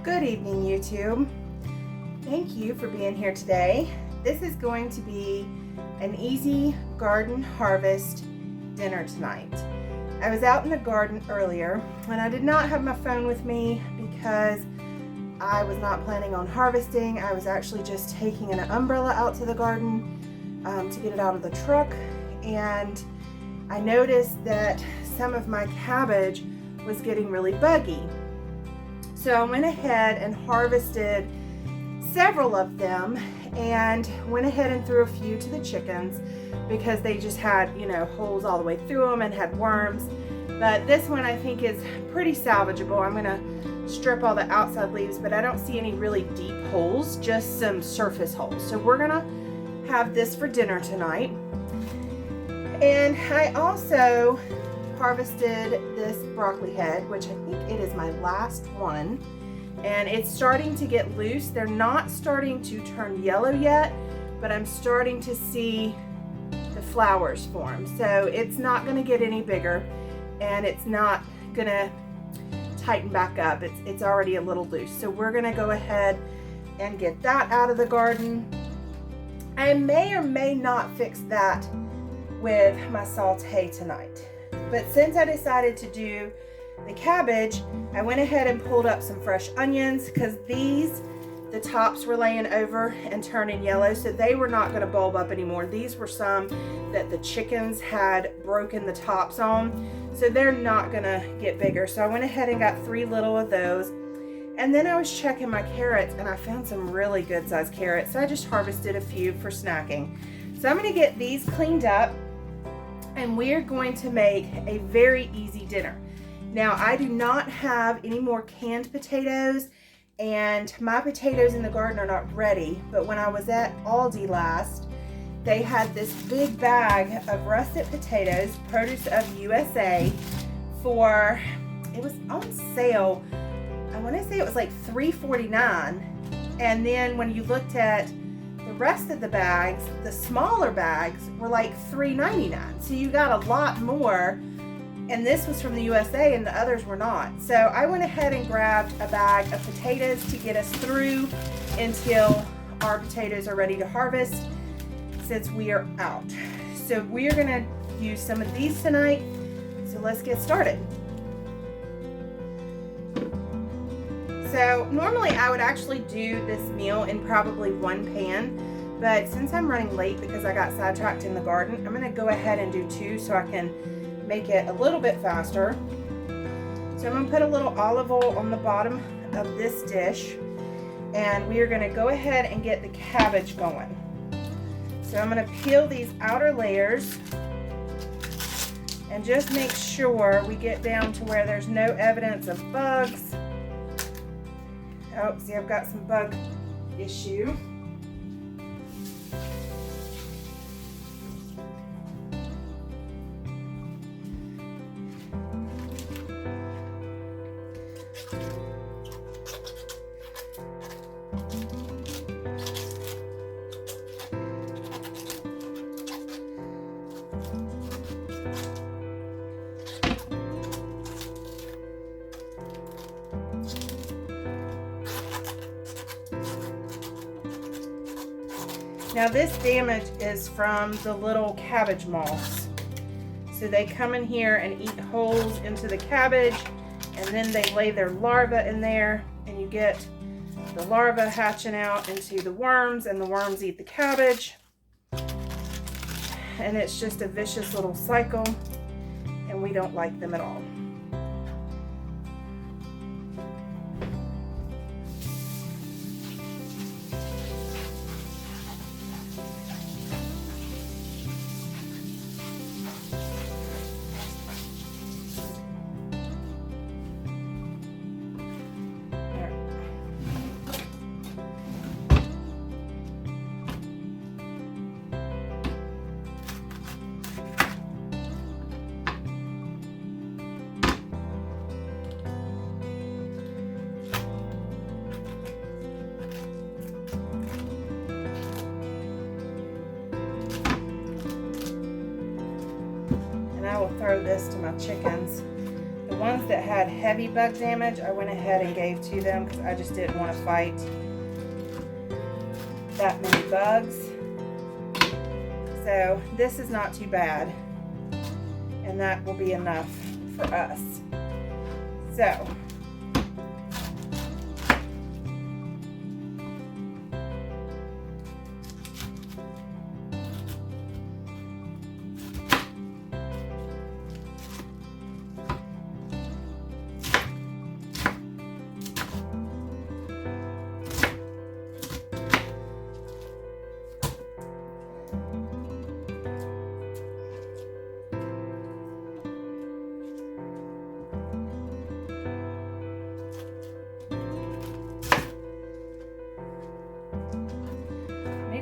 Good evening, YouTube. Thank you for being here today. This is going to be an easy garden harvest dinner tonight. I was out in the garden earlier and I did not have my phone with me because I was not planning on harvesting. I was actually just taking an umbrella out to the garden to get it out of the truck, and I noticed that some of my cabbage was getting really buggy. So I went ahead and harvested several of them and went ahead and threw a few to the chickens because they just had, holes all the way through them and had worms. But this one I think is pretty salvageable. I'm gonna strip all the outside leaves, but I don't see any really deep holes, just some surface holes. So we're gonna have this for dinner tonight. And I also harvested this broccoli head, which I think it is my last one, and it's starting to get loose. They're not starting to turn yellow yet, but I'm starting to see the flowers form. So it's not going to get any bigger, and it's not going to tighten back up. It's already a little loose. So we're going to go ahead and get that out of the garden. I may or may not fix that with my saute tonight. But since I decided to do the cabbage, I went ahead and pulled up some fresh onions because the tops were laying over and turning yellow, so they were not going to bulb up anymore. These were some that the chickens had broken the tops on, so they're not going to get bigger. So I went ahead and got 3 little of those. And then I was checking my carrots and I found some really good sized carrots, so I just harvested a few for snacking. So I'm going to get these cleaned up, and we're going to make a very easy dinner. Now, I do not have any more canned potatoes, and my potatoes in the garden are not ready, but when I was at Aldi last, they had this big bag of russet potatoes, Produce of USA, it was on sale, I want to say it was like $3.49, and then when you looked at the rest of the bags, the smaller bags, were like $3.99. So you got a lot more, and this was from the USA and the others were not. So I went ahead and grabbed a bag of potatoes to get us through until our potatoes are ready to harvest, since we are out. So we are gonna use some of these tonight. So let's get started. So normally I would actually do this meal in probably one pan, but since I'm running late because I got sidetracked in the garden, I'm gonna go ahead and do 2 so I can make it a little bit faster. So I'm gonna put a little olive oil on the bottom of this dish, and we are gonna go ahead and get the cabbage going. So I'm gonna peel these outer layers and just make sure we get down to where there's no evidence of bugs. Oh, see, I've got some bug issue. Now this damage is from the little cabbage moths. So they come in here and eat holes into the cabbage, and then they lay their larvae in there, and you get the larvae hatching out into the worms, and the worms eat the cabbage. And it's just a vicious little cycle, and we don't like them at all. I will throw this to my chickens. The ones that had heavy bug damage, I went ahead and gave to them because I just didn't want to fight that many bugs. So this is not too bad, and that will be enough for us. So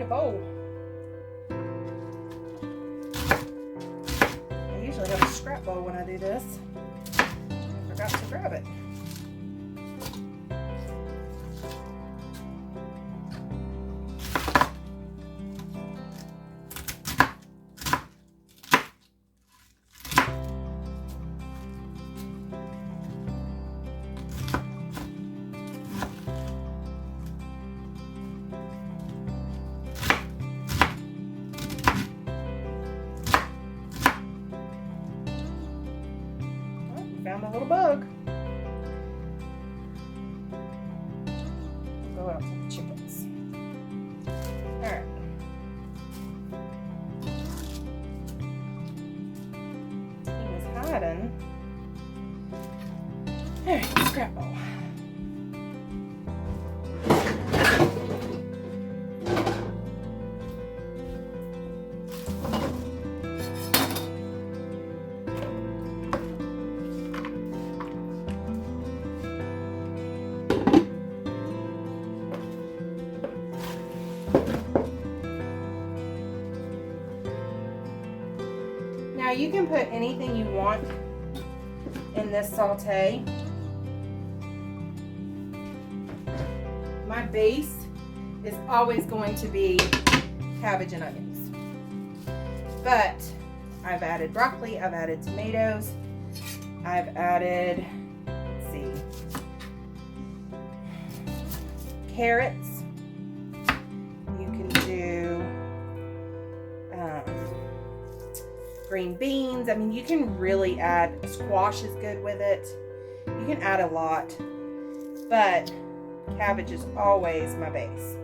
bowl. I usually have a scrap bowl when I do this. I forgot to grab it. Found a little bug. We'll go out to the chickens. Alright. He was hiding. Alright, scrap bowl. Now you can put anything you want in this saute. My base is always going to be cabbage and onions. But I've added broccoli, I've added tomatoes, I've added, let's see, carrots. You can do green beans. I mean, you can really add, squash is good with it. You can add a lot, but cabbage is always my base.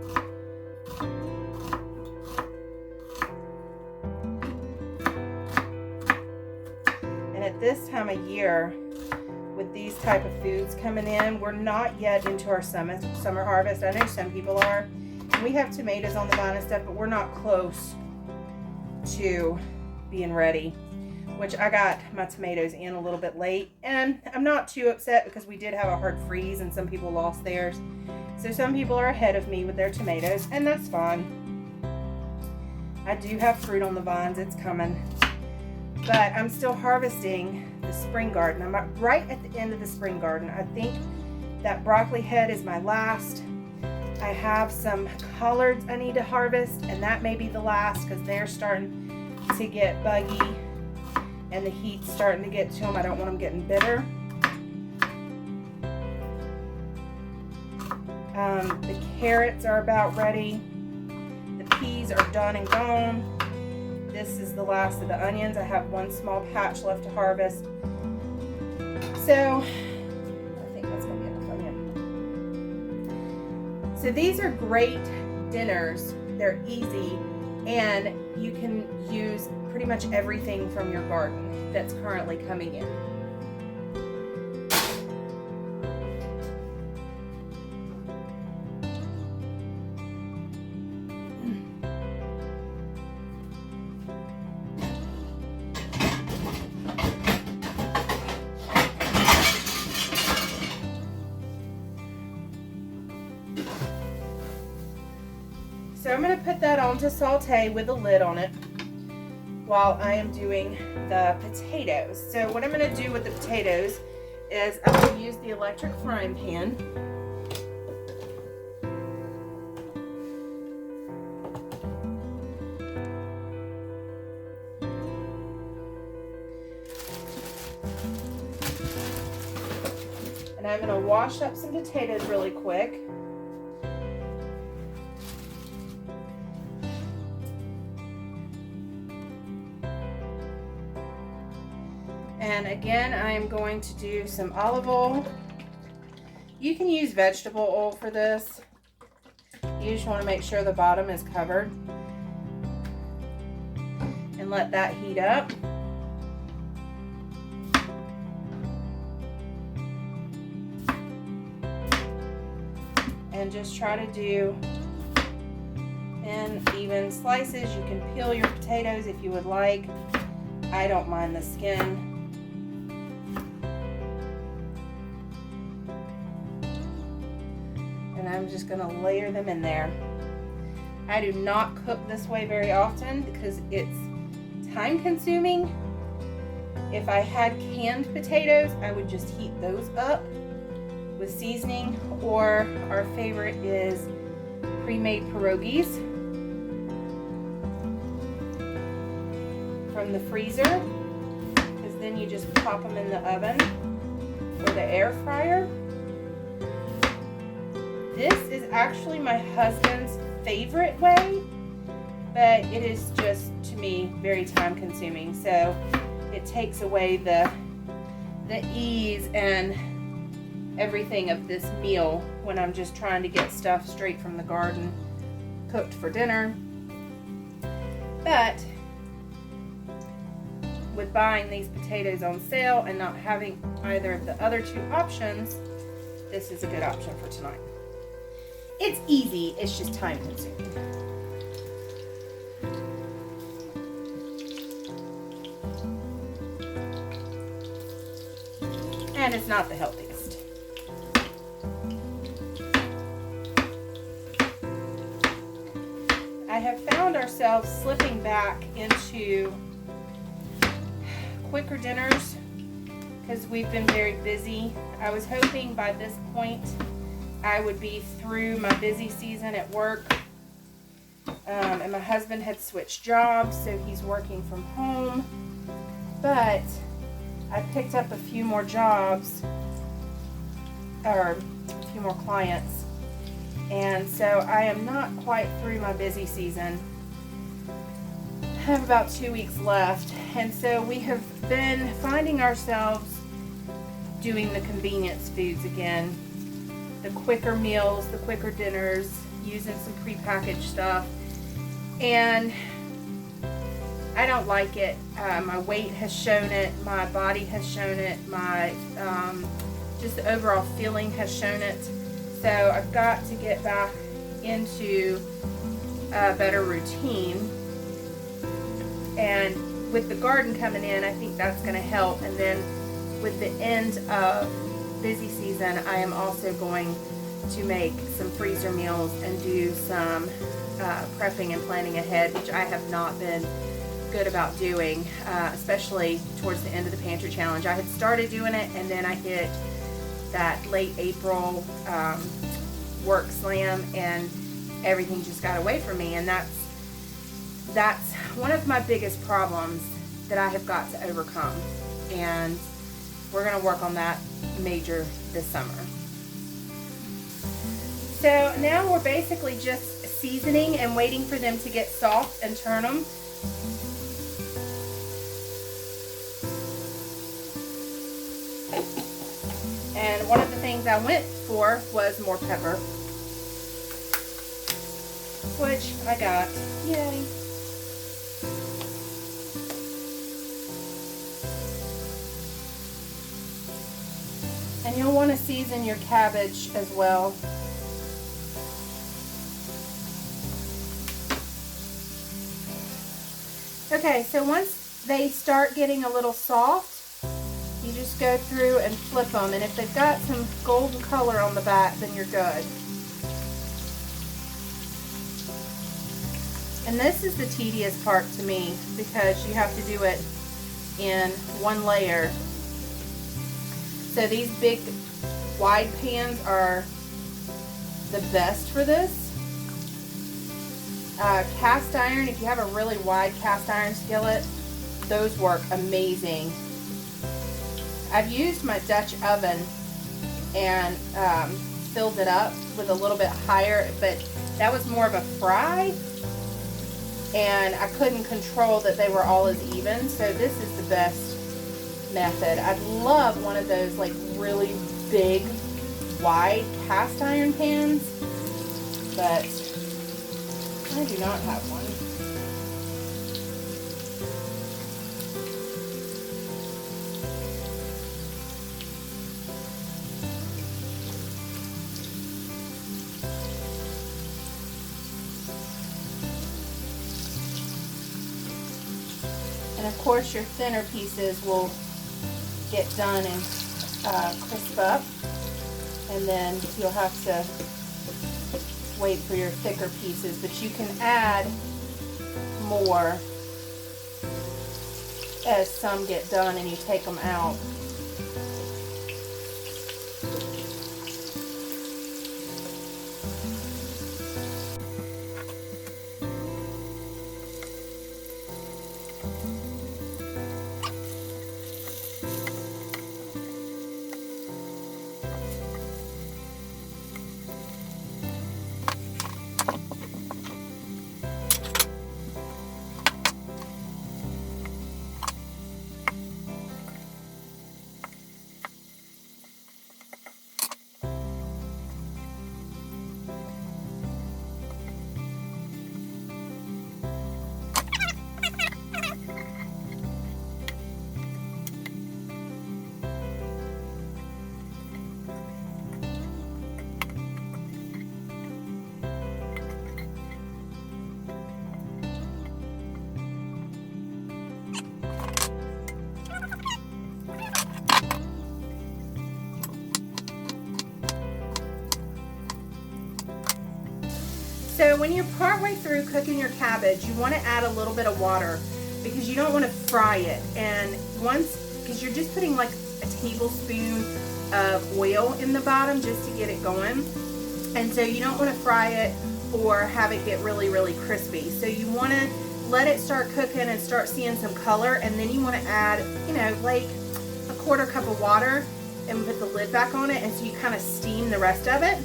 And at this time of year, with these type of foods coming in, we're not yet into our summer harvest. I know some people are. And we have tomatoes on the vine and stuff, but we're not close to being ready, which I got my tomatoes in a little bit late, and I'm not too upset because we did have a hard freeze and some people lost theirs. So some people are ahead of me with their tomatoes, and that's fine. I do have fruit on the vines, it's coming. But I'm still harvesting the spring garden. I'm right at the end of the spring garden. I think that broccoli head is my last. I have some collards I need to harvest, and that may be the last because they're starting to get buggy and the heat's starting to get to them. I don't want them getting bitter. The carrots are about ready. The peas are done and gone. This is the last of the onions. I have one small patch left to harvest. So I think that's going to be enough onion. So these are great dinners. They're easy, and you can use pretty much everything from your garden that's currently coming in. So I'm going to put that on to saute with a lid on it while I am doing the potatoes. So what I'm going to do with the potatoes is I'm going to use the electric frying pan. And I'm going to wash up some potatoes really quick. And again, I am going to do some olive oil. You can use vegetable oil for this. You just want to make sure the bottom is covered. And let that heat up. And just try to do in even slices. You can peel your potatoes if you would like. I don't mind the skin. And I'm just going to layer them in there. I do not cook this way very often because it's time consuming. If I had canned potatoes, I would just heat those up with seasoning, or our favorite is pre-made pierogies from the freezer, because then you just pop them in the oven or the air fryer. This is actually my husband's favorite way, but it is just, to me, very time consuming. So it takes away the ease and everything of this meal when I'm just trying to get stuff straight from the garden cooked for dinner. But with buying these potatoes on sale and not having either of the other two options, this is a good option for tonight. It's easy, it's just time consuming. And it's not the healthiest. I have found ourselves slipping back into quicker dinners because we've been very busy. I was hoping by this point I would be through my busy season at work. And my husband had switched jobs, so he's working from home. But I picked up a few more jobs, or a few more clients. And so I am not quite through my busy season. I have about 2 weeks left. And so we have been finding ourselves doing the convenience foods again. The quicker meals, the quicker dinners, using some prepackaged stuff. And I don't like it. My weight has shown it. My body has shown it. My just the overall feeling has shown it. So I've got to get back into a better routine. And with the garden coming in, I think that's going to help. And then with the end of busy season, I am also going to make some freezer meals and do some prepping and planning ahead, which I have not been good about doing, especially towards the end of the pantry challenge. I had started doing it, and then I hit that late April work slam, and everything just got away from me. And that's one of my biggest problems that I have got to overcome, and we're going to work on that major this summer. So now we're basically just seasoning and waiting for them to get soft and turn them. And one of the things I went for was more pepper, which I got. Yay. And you'll want to season your cabbage as well. Okay, so once they start getting a little soft, you just go through and flip them, and if they've got some golden color on the back, then you're good. And this is the tedious part to me, because you have to do it in one layer. So these big wide pans are the best for this. Cast iron, if you have a really wide cast iron skillet, those work amazing. I've used my Dutch oven and filled it up with a little bit higher, but that was more of a fry, and I couldn't control that they were all as even. So this is the best method. I'd love one of those like really big wide cast iron pans, but I do not have one. And of course your thinner pieces will get done and crisp up, and then you'll have to wait for your thicker pieces, but you can add more as some get done and you take them out. So when you're partway through cooking your cabbage, you want to add a little bit of water because you don't want to fry it. And because you're just putting like a tablespoon of oil in the bottom just to get it going. And so you don't want to fry it or have it get really, really crispy. So you want to let it start cooking and start seeing some color, and then you want to add, you know, like a 1/4 cup of water and put the lid back on it, and so you kind of steam the rest of it.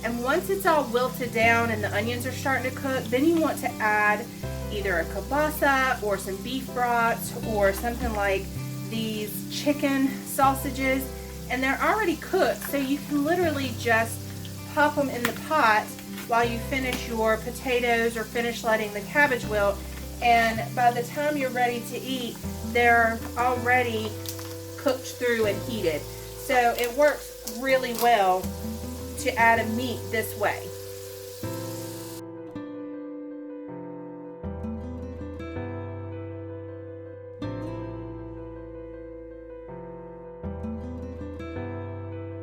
And once it's all wilted down and the onions are starting to cook, then you want to add either a kielbasa or some beef brats or something like these chicken sausages. And they're already cooked, so you can literally just pop them in the pot while you finish your potatoes or finish letting the cabbage wilt. And by the time you're ready to eat, they're already cooked through and heated. So it works really well to add a meat this way.